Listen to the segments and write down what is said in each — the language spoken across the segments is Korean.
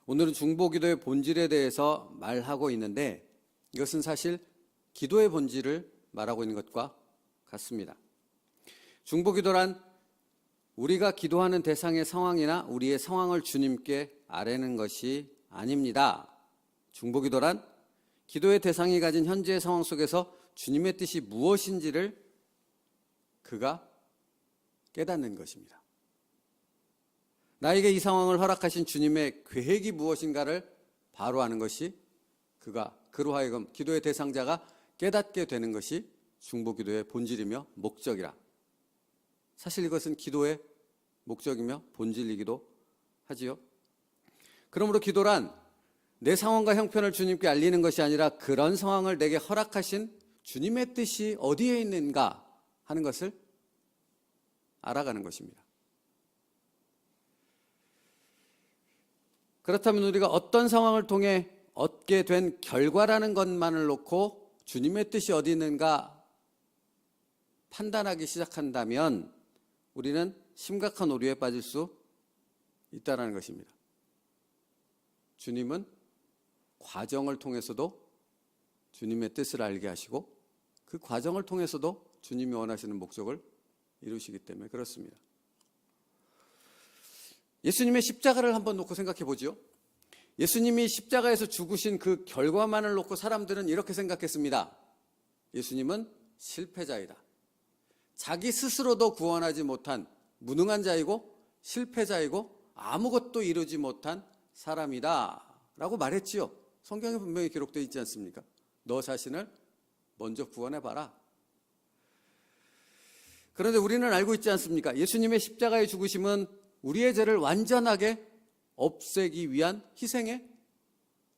오늘은 중보기도의 본질에 대해서 말하고 있는데 이것은 사실 기도의 본질을 말하고 있는 것과 같습니다. 중보기도란 우리가 기도하는 대상의 상황이나 우리의 상황을 주님께 아뢰는 것이 아닙니다. 중보기도란 기도의 대상이 가진 현재의 상황 속에서 주님의 뜻이 무엇인지를 그가 깨닫는 것입니다. 나에게 이 상황을 허락하신 주님의 계획이 무엇인가를 바로 아는 것이 그로 하여금 기도의 대상자가 깨닫게 되는 것이 중보기도의 본질이며 목적이라. 사실 이것은 기도의 목적이며 본질이기도 하지요. 그러므로 기도란 내 상황과 형편을 주님께 알리는 것이 아니라 그런 상황을 내게 허락하신 주님의 뜻이 어디에 있는가 하는 것을 알아가는 것입니다. 그렇다면 우리가 어떤 상황을 통해 얻게 된 결과라는 것만을 놓고 주님의 뜻이 어디 있는가 판단하기 시작한다면 우리는 심각한 오류에 빠질 수 있다는 것입니다. 주님은 과정을 통해서도 주님의 뜻을 알게 하시고 그 과정을 통해서도 주님이 원하시는 목적을 이루시기 때문에 그렇습니다. 예수님의 십자가를 한번 놓고 생각해 보죠. 예수님이 십자가에서 죽으신 그 결과만을 놓고 사람들은 이렇게 생각했습니다. 예수님은 실패자이다. 자기 스스로도 구원하지 못한 무능한 자이고 실패자이고 아무것도 이루지 못한 사람이다 라고 말했지요. 성경에 분명히 기록되어 있지 않습니까? 너 자신을 먼저 구원해봐라. 그런데 우리는 알고 있지 않습니까? 예수님의 십자가의 죽으심은 우리의 죄를 완전하게 없애기 위한 희생의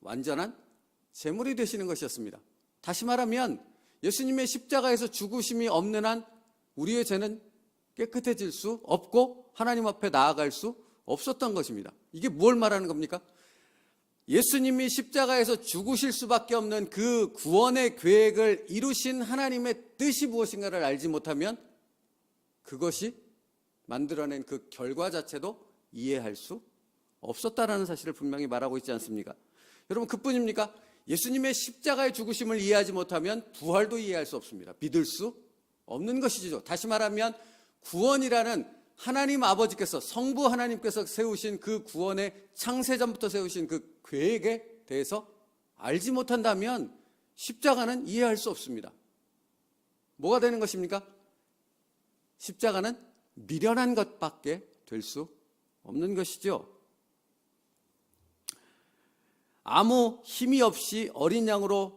완전한 제물이 되시는 것이었습니다. 다시 말하면 예수님의 십자가에서 죽으심이 없는 한 우리의 죄는 깨끗해질 수 없고 하나님 앞에 나아갈 수 없었던 것입니다. 이게 뭘 말하는 겁니까? 예수님이 십자가에서 죽으실 수밖에 없는 그 구원의 계획을 이루신 하나님의 뜻이 무엇인가를 알지 못하면 그것이 만들어낸 그 결과 자체도 이해할 수 없었다라는 사실을 분명히 말하고 있지 않습니까? 여러분, 그뿐입니까? 예수님의 십자가의 죽으심을 이해하지 못하면 부활도 이해할 수 없습니다. 믿을 수 없는 것이죠. 다시 말하면 구원이라는 하나님 아버지께서 성부 하나님께서 세우신 그 구원의 창세전부터 세우신 그 계획에 대해서 알지 못한다면 십자가는 이해할 수 없습니다. 뭐가 되는 것입니까? 십자가는 미련한 것밖에 될 수 없는 것이죠. 아무 힘이 없이 어린 양으로서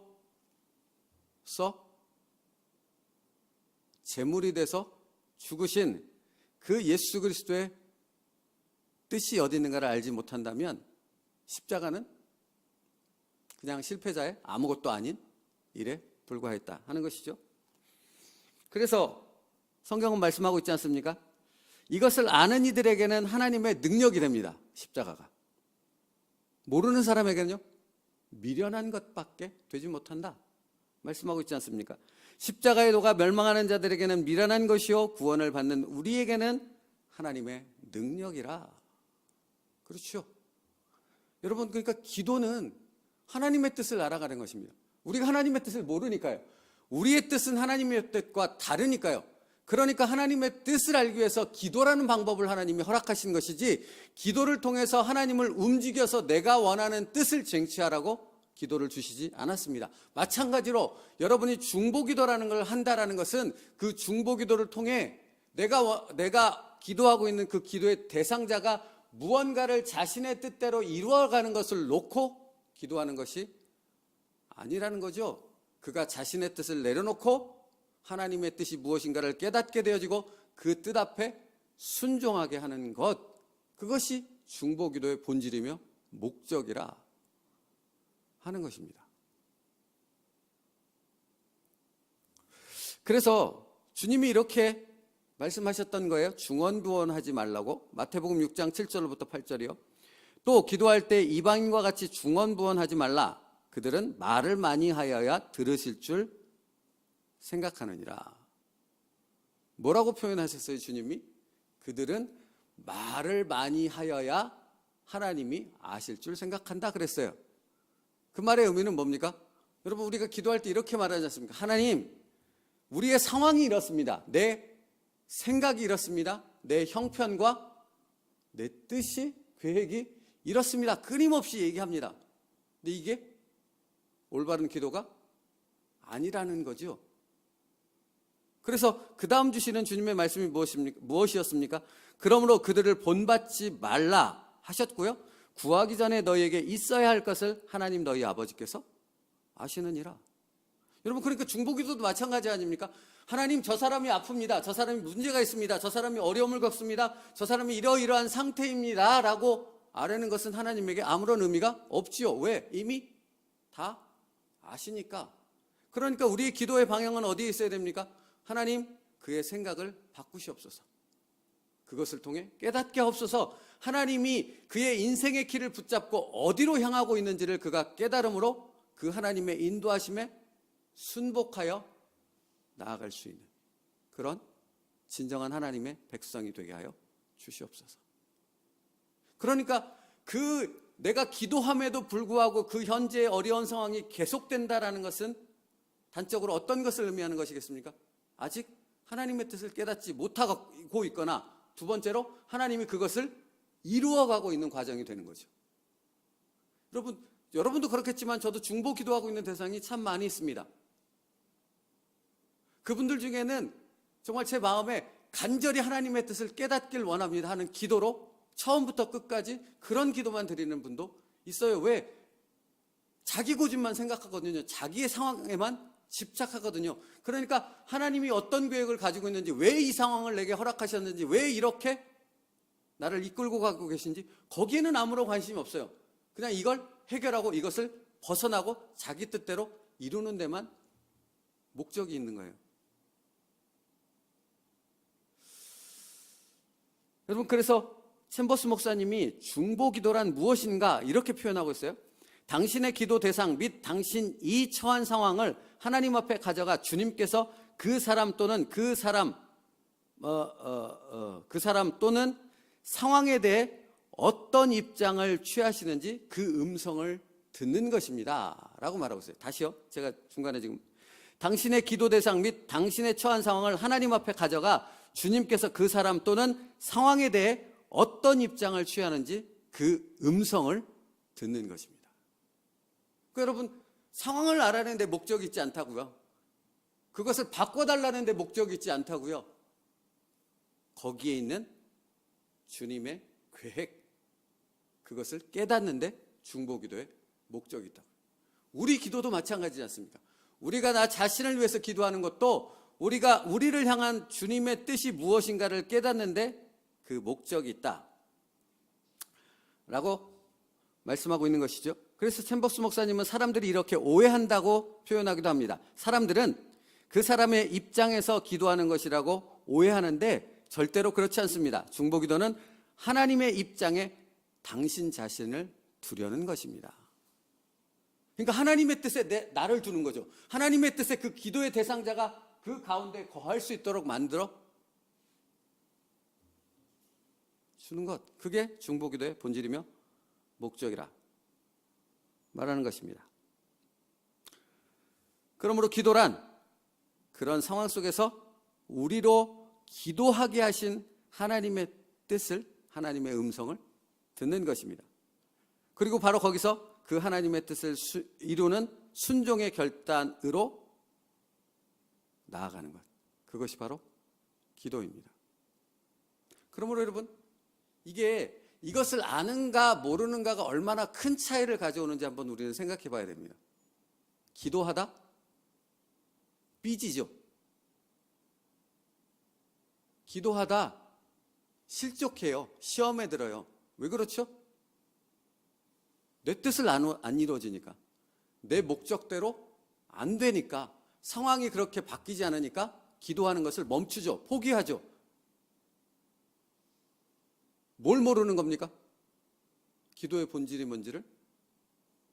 제물이 돼서 죽으신 그 예수 그리스도의 뜻이 어디 있는가를 알지 못한다면 십자가는 그냥 실패자의 아무것도 아닌 일에 불과했다 하는 것이죠. 그래서 성경은 말씀하고 있지 않습니까? 이것을 아는 이들에게는 하나님의 능력이 됩니다. 십자가가. 모르는 사람에게는요, 미련한 것밖에 되지 못한다 말씀하고 있지 않습니까? 십자가의 도가 멸망하는 자들에게는 미련한 것이요 구원을 받는 우리에게는 하나님의 능력이라. 그렇죠. 여러분, 그러니까 기도는 하나님의 뜻을 알아가는 것입니다. 우리가 하나님의 뜻을 모르니까요. 우리의 뜻은 하나님의 뜻과 다르니까요. 그러니까 하나님의 뜻을 알기 위해서 기도라는 방법을 하나님이 허락하신 것이지, 기도를 통해서 하나님을 움직여서 내가 원하는 뜻을 쟁취하라고 기도를 주시지 않았습니다. 마찬가지로 여러분이 중보기도라는 걸 한다라는 것은 그 중보기도를 통해 내가 기도하고 있는 그 기도의 대상자가 무언가를 자신의 뜻대로 이루어가는 것을 놓고 기도하는 것이 아니라는 거죠. 그가 자신의 뜻을 내려놓고 하나님의 뜻이 무엇인가를 깨닫게 되어지고 그 뜻 앞에 순종하게 하는 것, 그것이 중보기도의 본질이며 목적이라 하는 것입니다. 그래서 주님이 이렇게 말씀하셨던 거예요. 중언부언하지 말라고. 마태복음 6장 7절부터 8절이요. 또 기도할 때 이방인과 같이 중언부언하지 말라. 그들은 말을 많이 하여야 들으실 줄 생각하느니라. 뭐라고 표현하셨어요, 주님이? 그들은 말을 많이 하여야 하나님이 아실 줄 생각한다 그랬어요. 그 말의 의미는 뭡니까? 여러분, 우리가 기도할 때 이렇게 말하지 않습니까? 하나님, 우리의 상황이 이렇습니다. 내 생각이 이렇습니다. 내 형편과 내 뜻이, 계획이 이렇습니다. 끊임없이 얘기합니다. 근데 이게 올바른 기도가 아니라는 거죠. 그래서 그 다음 주시는 주님의 말씀이 무엇이었습니까? 그러므로 그들을 본받지 말라 하셨고요. 구하기 전에 너희에게 있어야 할 것을 하나님 너희 아버지께서 아시느니라. 여러분, 그러니까 중보기도도 마찬가지 아닙니까? 하나님, 저 사람이 아픕니다. 저 사람이 문제가 있습니다. 저 사람이 어려움을 겪습니다. 저 사람이 이러이러한 상태입니다 라고 아뢰는 것은 하나님에게 아무런 의미가 없지요. 왜? 이미 다 아시니까. 그러니까 우리의 기도의 방향은 어디에 있어야 됩니까? 하나님, 그의 생각을 바꾸시옵소서. 그것을 통해 깨닫게 하옵소서. 하나님이 그의 인생의 길을 붙잡고 어디로 향하고 있는지를 그가 깨달음으로 그 하나님의 인도하심에 순복하여 나아갈 수 있는 그런 진정한 하나님의 백성이 되게 하여 주시옵소서. 그러니까 내가 기도함에도 불구하고 그 현재의 어려운 상황이 계속된다라는 것은 단적으로 어떤 것을 의미하는 것이겠습니까? 아직 하나님의 뜻을 깨닫지 못하고 있거나, 두 번째로 하나님이 그것을 이루어가고 있는 과정이 되는 거죠. 여러분도 그렇겠지만 저도 중보 기도하고 있는 대상이 참 많이 있습니다. 그분들 중에는 정말 제 마음에 간절히 하나님의 뜻을 깨닫길 원합니다 하는 기도로 처음부터 끝까지 그런 기도만 드리는 분도 있어요. 왜? 자기 고집만 생각하거든요. 자기의 상황에만 집착하거든요. 그러니까 하나님이 어떤 계획을 가지고 있는지, 왜 이 상황을 내게 허락하셨는지, 왜 이렇게 나를 이끌고 가고 계신지 거기에는 아무런 관심이 없어요. 그냥 이걸 해결하고 이것을 벗어나고 자기 뜻대로 이루는 데만 목적이 있는 거예요. 여러분, 그래서 챔버스 목사님이 중보기도란 무엇인가 이렇게 표현하고 있어요. 당신의 기도 대상 및 당신이 처한 상황을 하나님 앞에 가져가 주님께서 그 사람 또는 그 사람 또는 상황에 대해 어떤 입장을 취하시는지 그 음성을 듣는 것입니다 라고 말하고 있어요. 다시요, 제가 중간에 지금 당신의 기도 대상 및 당신의 처한 상황을 하나님 앞에 가져가 주님께서 그 사람 또는 상황에 대해 어떤 입장을 취하는지 그 음성을 듣는 것입니다. 그러니까 여러분, 상황을 알아내는 데 목적이 있지 않다고요. 그것을 바꿔달라는 데 목적이 있지 않다고요. 거기에 있는 주님의 계획, 그것을 깨닫는 데 중보기도의 목적이 있다. 우리 기도도 마찬가지지 않습니까? 우리가 나 자신을 위해서 기도하는 것도 우리를 향한 주님의 뜻이 무엇인가를 깨닫는데 그 목적이 있다 라고 말씀하고 있는 것이죠. 그래서 챔버스 목사님은 사람들이 이렇게 오해한다고 표현하기도 합니다. 사람들은 그 사람의 입장에서 기도하는 것이라고 오해하는데 절대로 그렇지 않습니다. 중보기도는 하나님의 입장에 당신 자신을 두려는 것입니다. 그러니까 하나님의 뜻에 나를 두는 거죠. 하나님의 뜻에 그 기도의 대상자가 그 가운데 거할 수 있도록 만들어 주는 것, 그게 중보기도의 본질이며 목적이라 말하는 것입니다. 그러므로 기도란 그런 상황 속에서 우리로 기도하게 하신 하나님의 뜻을, 하나님의 음성을 듣는 것입니다. 그리고 바로 거기서 그 하나님의 뜻을 이루는 순종의 결단으로 나아가는 것, 그것이 바로 기도입니다. 그러므로 여러분, 이것을 아는가 모르는가가 얼마나 큰 차이를 가져오는지 한번 우리는 생각해 봐야 됩니다. 기도하다 삐지죠. 기도하다 실족해요. 시험에 들어요. 왜 그렇죠? 내 뜻을 안 이루어지니까, 내 목적대로 안 되니까, 상황이 그렇게 바뀌지 않으니까 기도하는 것을 멈추죠. 포기하죠. 뭘 모르는 겁니까? 기도의 본질이 뭔지를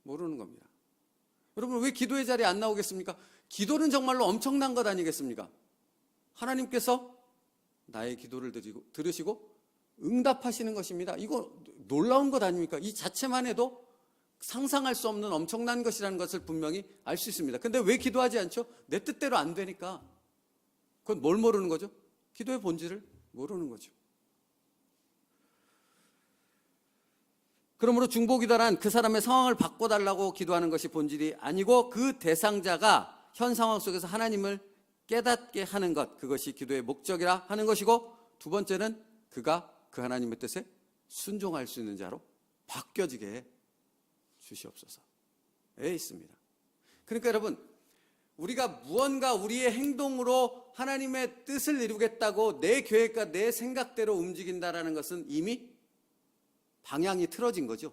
모르는 겁니다. 여러분, 왜 기도의 자리에 안 나오겠습니까? 기도는 정말로 엄청난 것 아니겠습니까? 하나님께서 나의 기도를 들으시고 응답하시는 것입니다. 이거 놀라운 것 아닙니까? 이 자체만 해도 상상할 수 없는 엄청난 것이라는 것을 분명히 알 수 있습니다. 근데 왜 기도하지 않죠? 내 뜻대로 안 되니까. 그건 뭘 모르는 거죠? 기도의 본질을 모르는 거죠. 그러므로 중보기도란 그 사람의 상황을 바꿔달라고 기도하는 것이 본질이 아니고 그 대상자가 현 상황 속에서 하나님을 깨닫게 하는 것, 그것이 기도의 목적이라 하는 것이고, 두 번째는 그가 그 하나님의 뜻에 순종할 수 있는 자로 바뀌어지게 해 주시옵소서에 있습니다. 그러니까 여러분, 우리가 무언가 우리의 행동으로 하나님의 뜻을 이루겠다고 내 계획과 내 생각대로 움직인다는 것은 이미 방향이 틀어진 거죠.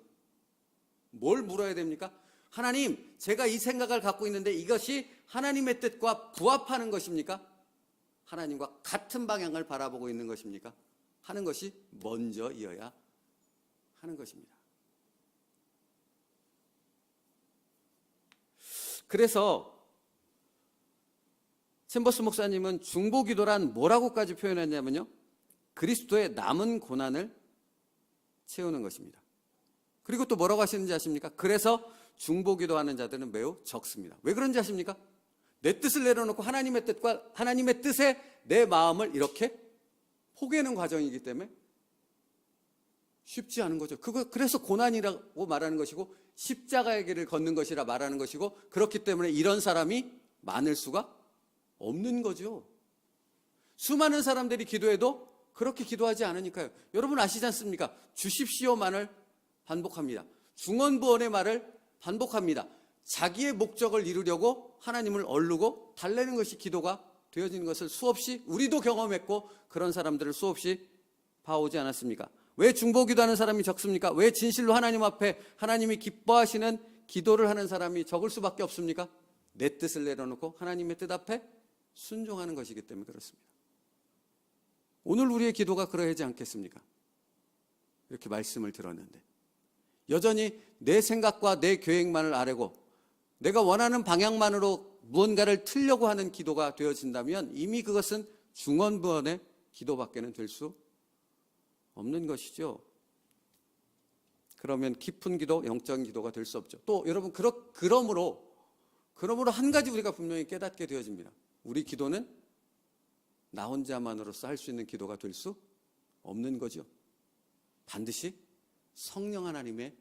뭘 물어야 됩니까? 하나님, 제가 이 생각을 갖고 있는데 이것이 하나님의 뜻과 부합하는 것입니까? 하나님과 같은 방향을 바라보고 있는 것입니까? 하는 것이 먼저이어야 하는 것입니다. 그래서 챔버스 목사님은 중보기도란 뭐라고까지 표현했냐면요, 그리스도의 남은 고난을 채우는 것입니다. 그리고 또 뭐라고 하시는지 아십니까? 그래서 중보기도하는 자들은 매우 적습니다. 왜 그런지 아십니까? 내 뜻을 내려놓고 하나님의 뜻과 하나님의 뜻에 내 마음을 이렇게 포개는 과정이기 때문에 쉽지 않은 거죠. 그래서 고난이라고 말하는 것이고 십자가의 길을 걷는 것이라 말하는 것이고, 그렇기 때문에 이런 사람이 많을 수가 없는 거죠. 수많은 사람들이 기도해도 그렇게 기도하지 않으니까요. 여러분 아시지 않습니까? 주십시오만을 반복합니다. 중언부언의 말을 반복합니다. 자기의 목적을 이루려고 하나님을 얼르고 달래는 것이 기도가 되어지는 것을 수없이 우리도 경험했고, 그런 사람들을 수없이 봐오지 않았습니까? 왜 중보기도하는 사람이 적습니까? 왜 진실로 하나님 앞에 하나님이 기뻐하시는 기도를 하는 사람이 적을 수밖에 없습니까? 내 뜻을 내려놓고 하나님의 뜻 앞에 순종하는 것이기 때문에 그렇습니다. 오늘 우리의 기도가 그러하지 않겠습니까? 이렇게 말씀을 들었는데 여전히 내 생각과 내 계획만을 아뢰고 내가 원하는 방향만으로 무언가를 틀려고 하는 기도가 되어진다면 이미 그것은 중언부언의 기도밖에는 될 수 없는 것이죠. 그러면 깊은 기도, 영적인 기도가 될 수 없죠. 또 여러분, 그러므로 한 가지 우리가 분명히 깨닫게 되어집니다. 우리 기도는 나 혼자만으로서 할 수 있는 기도가 될 수 없는 거죠. 반드시 성령 하나님의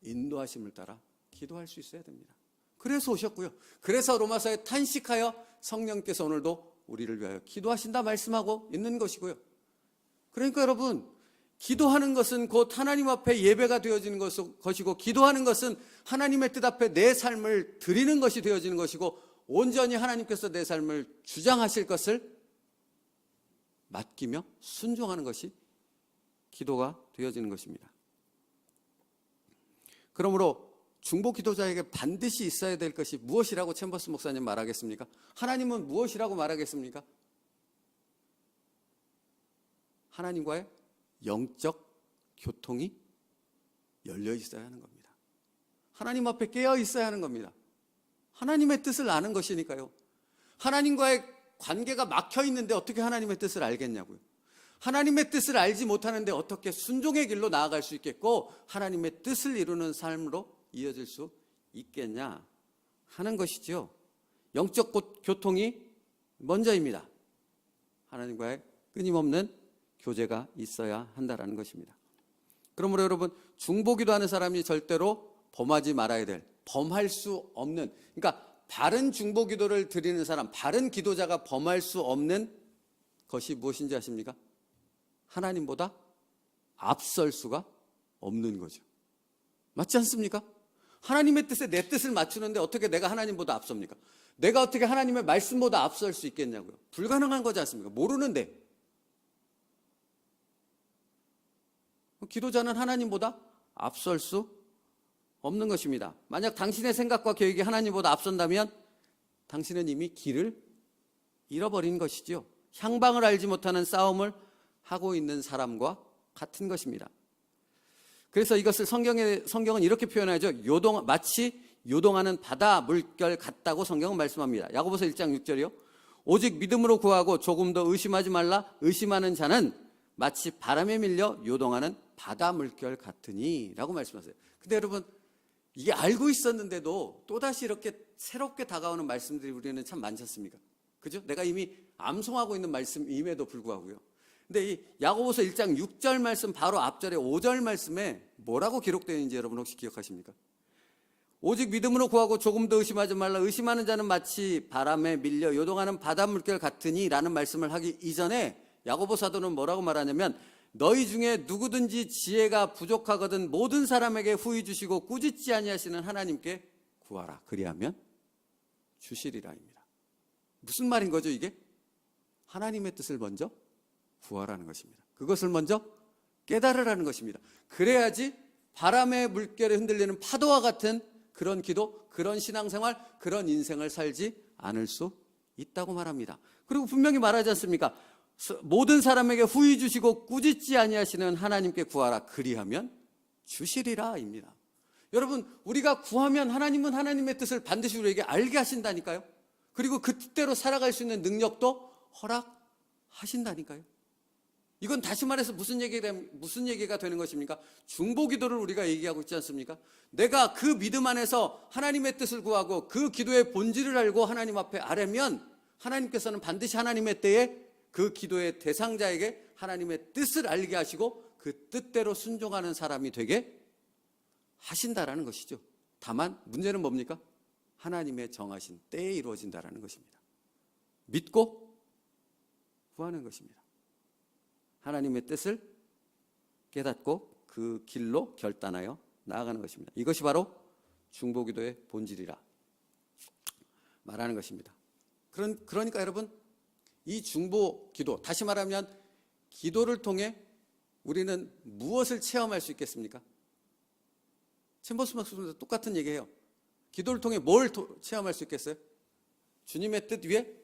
인도하심을 따라 기도할 수 있어야 됩니다. 그래서 오셨고요. 그래서 로마서에 탄식하여 성령께서 오늘도 우리를 위하여 기도하신다 말씀하고 있는 것이고요. 그러니까 여러분, 기도하는 것은 곧 하나님 앞에 예배가 되어지는 것이고, 기도하는 것은 하나님의 뜻 앞에 내 삶을 드리는 것이 되어지는 것이고, 온전히 하나님께서 내 삶을 주장하실 것을 맡기며 순종하는 것이 기도가 되어지는 것입니다. 그러므로 중보 기도자에게 반드시 있어야 될 것이 무엇이라고 챔버스 목사님 말하겠습니까? 하나님은 무엇이라고 말하겠습니까? 하나님과의 영적 교통이 열려 있어야 하는 겁니다. 하나님 앞에 깨어 있어야 하는 겁니다. 하나님의 뜻을 아는 것이니까요. 하나님과의 관계가 막혀 있는데 어떻게 하나님의 뜻을 알겠냐고요. 하나님의 뜻을 알지 못하는데 어떻게 순종의 길로 나아갈 수 있겠고 하나님의 뜻을 이루는 삶으로 이어질 수 있겠냐 하는 것이죠. 영적 교통이 먼저입니다. 하나님과의 끊임없는 교제가 있어야 한다는 것입니다. 그러므로 여러분, 중보기도하는 사람이 절대로 범하지 말아야 될, 범할 수 없는, 그러니까 바른 중보기도를 드리는 사람, 바른 기도자가 범할 수 없는 것이 무엇인지 아십니까? 하나님보다 앞설 수가 없는 거죠. 맞지 않습니까? 하나님의 뜻에 내 뜻을 맞추는데 어떻게 내가 하나님보다 앞섭니까? 내가 어떻게 하나님의 말씀보다 앞설 수 있겠냐고요. 불가능한 거지 않습니까? 모르는데. 기도자는 하나님보다 앞설 수 없는 것입니다. 만약 당신의 생각과 계획이 하나님보다 앞선다면 당신은 이미 길을 잃어버린 것이죠. 향방을 알지 못하는 싸움을 하고 있는 사람과 같은 것입니다. 그래서 이것을 성경은 이렇게 표현하죠. 마치 요동하는 바다 물결 같다고 성경은 말씀합니다. 야고보서 1장 6절이요. 오직 믿음으로 구하고 조금 더 의심하지 말라. 의심하는 자는 마치 바람에 밀려 요동하는 바다 물결 같으니 라고 말씀하세요. 근데 여러분, 이게 알고 있었는데도 또다시 이렇게 새롭게 다가오는 말씀들이 우리는 참 많지 않습니까? 그죠? 내가 이미 암송하고 있는 말씀임에도 불구하고요. 근데 이 야고보서 1장 6절 말씀 바로 앞절에 5절 말씀에 뭐라고 기록되어 있는지 여러분 혹시 기억하십니까? 오직 믿음으로 구하고 조금 더 의심하지 말라. 의심하는 자는 마치 바람에 밀려 요동하는 바다 물결 같으니 라는 말씀을 하기 이전에 야고보 사도는 뭐라고 말하냐면, 너희 중에 누구든지 지혜가 부족하거든 모든 사람에게 후히 주시고 꾸짖지 아니하시는 하나님께 구하라. 그리하면 주시리라입니다. 무슨 말인 거죠 이게? 하나님의 뜻을 먼저 구하라는 것입니다. 그것을 먼저 깨달으라는 것입니다. 그래야지 바람의 물결에 흔들리는 파도와 같은 그런 기도, 그런 신앙생활, 그런 인생을 살지 않을 수 있다고 말합니다. 그리고 분명히 말하지 않습니까? 모든 사람에게 후히 주시고 꾸짖지 아니하시는 하나님께 구하라. 그리하면 주시리라입니다. 여러분, 우리가 구하면 하나님은 하나님의 뜻을 반드시 우리에게 알게 하신다니까요. 그리고 그 뜻대로 살아갈 수 있는 능력도 허락하신다니까요. 이건 다시 말해서 무슨 얘기가 되는 것입니까? 중보기도를 우리가 얘기하고 있지 않습니까? 내가 그 믿음 안에서 하나님의 뜻을 구하고 그 기도의 본질을 알고 하나님 앞에 아뢰면 하나님께서는 반드시 하나님의 때에 그 기도의 대상자에게 하나님의 뜻을 알게 하시고 그 뜻대로 순종하는 사람이 되게 하신다라는 것이죠. 다만 문제는 뭡니까? 하나님의 정하신 때에 이루어진다라는 것입니다. 믿고 구하는 것입니다. 하나님의 뜻을 깨닫고 그 길로 결단하여 나아가는 것입니다. 이것이 바로 중보기도의 본질이라 말하는 것입니다. 그러니까 여러분, 이 중보기도, 다시 말하면 기도를 통해 우리는 무엇을 체험할 수 있겠습니까? 챔버스 목사님도 똑같은 얘기해요. 기도를 통해 뭘 체험할 수 있겠어요? 주님의 뜻 위에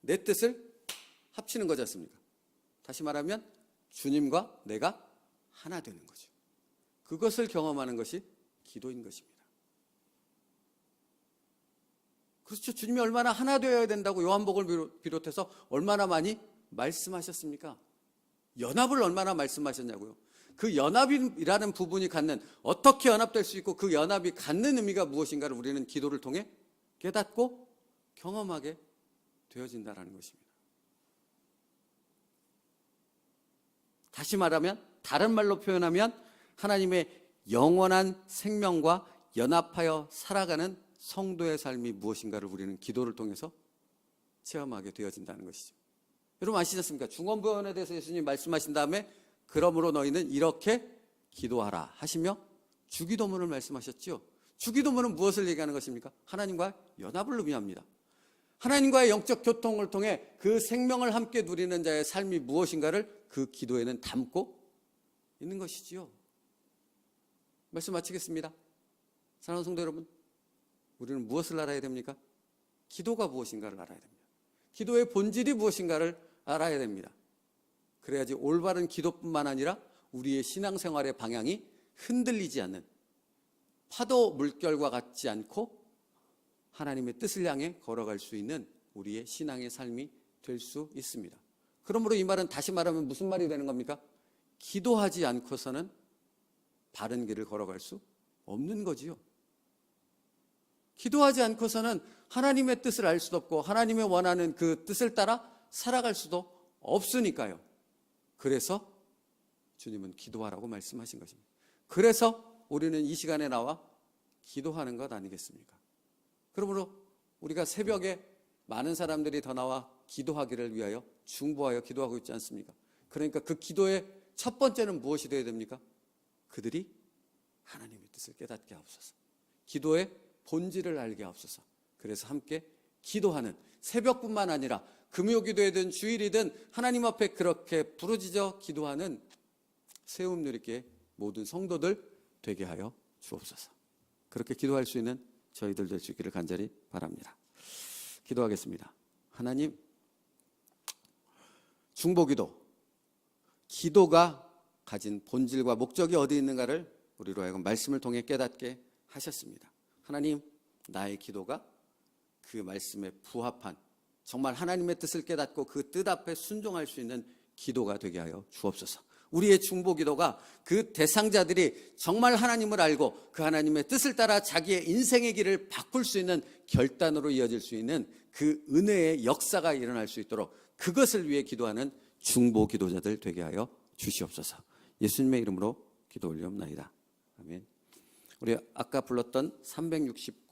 내 뜻을 합치는 거지 않습니까? 다시 말하면 주님과 내가 하나 되는 거죠. 그것을 경험하는 것이 기도인 것입니다. 그렇죠. 주님이 얼마나 하나 되어야 된다고 요한복음을 비롯해서 얼마나 많이 말씀하셨습니까? 연합을 얼마나 말씀하셨냐고요. 그 연합이라는 부분이 갖는, 어떻게 연합될 수 있고 그 연합이 갖는 의미가 무엇인가를 우리는 기도를 통해 깨닫고 경험하게 되어진다는 것입니다. 다시 말하면, 다른 말로 표현하면 하나님의 영원한 생명과 연합하여 살아가는 성도의 삶이 무엇인가를 우리는 기도를 통해서 체험하게 되어진다는 것이죠. 여러분 아시지 않습니까? 중언부언에 대해서 예수님이 말씀하신 다음에 그러므로 너희는 이렇게 기도하라 하시며 주기도문을 말씀하셨죠. 주기도문은 무엇을 얘기하는 것입니까? 하나님과 연합을 의미합니다. 하나님과의 영적 교통을 통해 그 생명을 함께 누리는 자의 삶이 무엇인가를 그 기도에는 담고 있는 것이지요. 말씀 마치겠습니다. 사랑하는 성도 여러분, 우리는 무엇을 알아야 됩니까? 기도가 무엇인가를 알아야 됩니다. 기도의 본질이 무엇인가를 알아야 됩니다. 그래야지 올바른 기도뿐만 아니라 우리의 신앙생활의 방향이 흔들리지 않는, 파도 물결과 같지 않고 하나님의 뜻을 향해 걸어갈 수 있는 우리의 신앙의 삶이 될 수 있습니다. 그러므로 이 말은 다시 말하면 무슨 말이 되는 겁니까? 기도하지 않고서는 바른 길을 걸어갈 수 없는 거지요. 기도하지 않고서는 하나님의 뜻을 알 수도 없고 하나님의 원하는 그 뜻을 따라 살아갈 수도 없으니까요. 그래서 주님은 기도하라고 말씀하신 것입니다. 그래서 우리는 이 시간에 나와 기도하는 것 아니겠습니까? 그러므로 우리가 새벽에 많은 사람들이 더 나와 기도하기를 위하여 중보하여 기도하고 있지 않습니까? 그러니까 그 기도의 첫 번째는 무엇이 되어야 됩니까? 그들이 하나님의 뜻을 깨닫게 하옵소서. 기도의 본질을 알게 하옵소서. 그래서 함께 기도하는, 새벽뿐만 아니라 금요기도이든 주일이든 하나님 앞에 그렇게 부르짖어 기도하는 세움 누리기의 모든 성도들 되게 하여 주옵소서. 그렇게 기도할 수 있는 저희들 될 수 있기를 간절히 바랍니다. 기도하겠습니다. 하나님, 중보기도, 기도가 가진 본질과 목적이 어디 있는가를 우리로 하여금 말씀을 통해 깨닫게 하셨습니다. 하나님, 나의 기도가 그 말씀에 부합한, 정말 하나님의 뜻을 깨닫고 그 뜻 앞에 순종할 수 있는 기도가 되게 하여 주옵소서. 우리의 중보기도가 그 대상자들이 정말 하나님을 알고 그 하나님의 뜻을 따라 자기의 인생의 길을 바꿀 수 있는 결단으로 이어질 수 있는 그 은혜의 역사가 일어날 수 있도록 그것을 위해 기도하는 중보기도자들 되게 하여 주시옵소서. 예수님의 이름으로 기도 올리옵나이다. 아멘. 우리 아까 불렀던 369